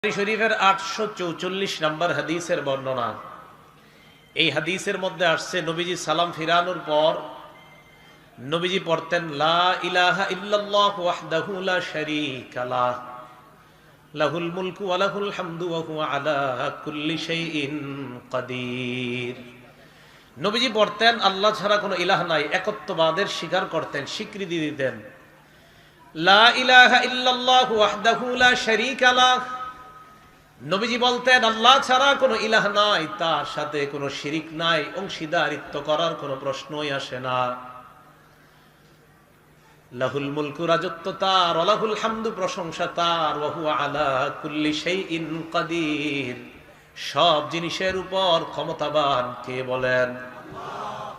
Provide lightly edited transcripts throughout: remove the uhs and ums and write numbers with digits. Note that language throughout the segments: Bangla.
শরীফের 844 নম্বর হাদিসের বর্ণনা। এই হাদিসের মধ্যে আসছে নবীজি সালাম ফিরানোর পর নবীজি পড়তেন লা ইলাহা ইল্লাল্লাহু ওয়াহদাহু লা শারীকা লাহ লাহুল মুলকু ওয়া লাহুল হামদু ওয়া হুয়া আলা কুল্লি শাইইন কাদির। নবীজি পড়তেন আল্লাহ ছাড়া কোনো ইলাহ নাই, একত্ববাদের স্বীকার করতেন, স্বীকৃতি দিতেন। লা ইলাহা ইল্লাল্লাহু ওয়াহদাহু লা শারীকা লাহ, নবীজি বলতেন আল্লাহ ছাড়া কোনো ইলাহ নাই, তার সাথে কোনো শিরিক নাই, অংশীদারিত্ব করার কোনো প্রশ্নই আসে না। লাহুল মুলকু, রাজত্ব তার, ওয়া লাহুল হামদু, প্রশংসা তার, ওয়া হুয়া আলা কুল্লি শাইইন কাদির, সব জিনিসের উপর ক্ষমতাবান কে বলেন?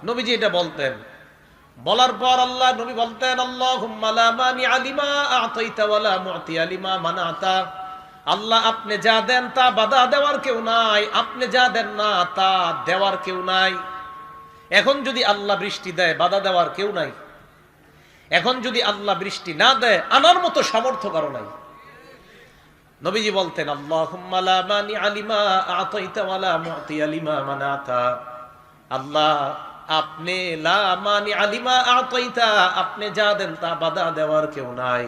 নবীজি এটা বলতেন। বলার পর আল্লাহ নবী বলতেন আল্লাহুম্মা লা মানিআ লিমা আ'তাইতা ওয়া লা মু'তিয়া লিমা মানা'তা, আল্লাহ আপনি যা দেন তা বাধা দেওয়ার কেউ নাই, আপনি যা দেন না তা দেওয়ার কেউ নাই। এখন যদি আল্লাহ বৃষ্টি দেয়, বাধা দেওয়ার কেউ নাই। এখন যদি আল্লাহ বৃষ্টি না দেয়, আনার মতো সামর্থ্য কারো নাই। নবীজি বলতেন আল্লাহুম্মা লা মানিআ লিমা আ'তাইতা ওয়া লা মু'তিয়া লিমা মানা'তা, আল্লাহ আপনি লা মানিআ লিমা আ'তাইতা, আপনি যা দেন তা বাধা দেওয়ার কেউ নাই,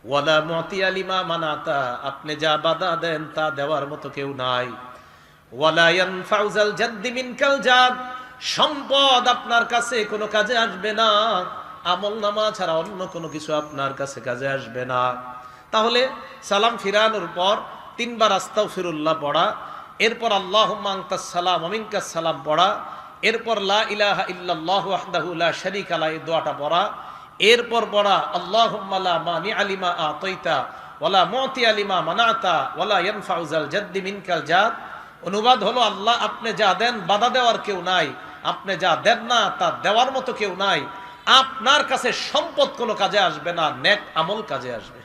ওয়ালা মু'তিয়া লিমা মানা'তা, আপনি যা বাধা দেন তা দেওয়ার মতো কেউ নাই। ওয়ালা ইয়ানফা'ু যাল জাদ্দি মিনকাল জাদ, সম্পদ আপনার কাছে কোনো কাজে আসবে না, আমলনামা ছাড়া অন্য কোনো কিছু আপনার কাছে কাজে আসবে না। তাহলে সালাম ফিরানোর পর তিনবার আস্তাগফিরুল্লাহ পড়া, এরপর আল্লাহুম্মা আনতাস সালাম ওয়া মিনকাস সালাম পড়া, এরপর লা ইলাহা ইল্লাল্লাহু ওয়াহদাহু লা শারীকা লাহু, এই দোয়াটা পড়া, এরপর পড়া আল্লাহুম্মা লা মানিআ লিমা আ'তাইতা ওয়া লা মু'তিয়া লিমা মানা'তা ওয়া লা ইয়ানফা'ু যাল জাদ্দি মিনকাল জাদ। অনুবাদ হলো আল্লাহ আপনি যা দেন বাধা দেওয়ার কেউ নাই, আপনি যা দেন না তা দেওয়ার মতো কেউ নাই, আপনার কাছে সম্পদ কোনো কাজে আসবে না, নেক আমল কাজে আসবে।